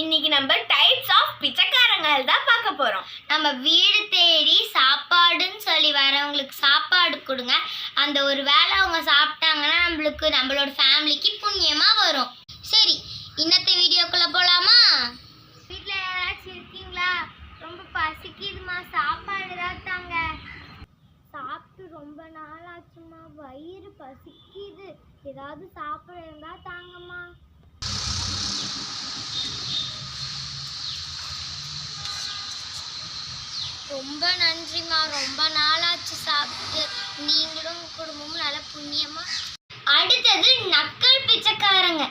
இன்னைக்கு நம்ம types of பிச்சைக்காரங்கள் தான் பார்க்க போறோம். நம்ம வீடு தேடி சாப்பாடுன்னு சொல்லி வரவங்களுக்கு சாப்பாடு கொடுங்க. அந்த ஒரு வேளை அவங்க சாப்பிட்டாங்கன்னா நம்மளோட ஃபேமிலிக்கு புண்ணியமா வரும். சரி, இன்னത്തെ வீடியோக்குள்ள போலாமா? வீட்டில் யாராச்சும் இருக்கீங்களா? ரொம்ப பசிக்குதுமா, சாப்பாடு தான் தாங்க. சாப்பிட்டு ரொம்ப நாள் ஆச்சுமா, வயிறு பசிக்குது, ஏதாவது சாப்பிட இருந்தா தாங்கம்மா. ரொம்ப நன்றிம்மா, ரொம்ப நாளாச்சு சாப்பிட்டு. நீங்களும் குடும்பமும் நல்ல புண்ணியமா. அடுத்தது நக்கல் பிச்சைக்காரங்க.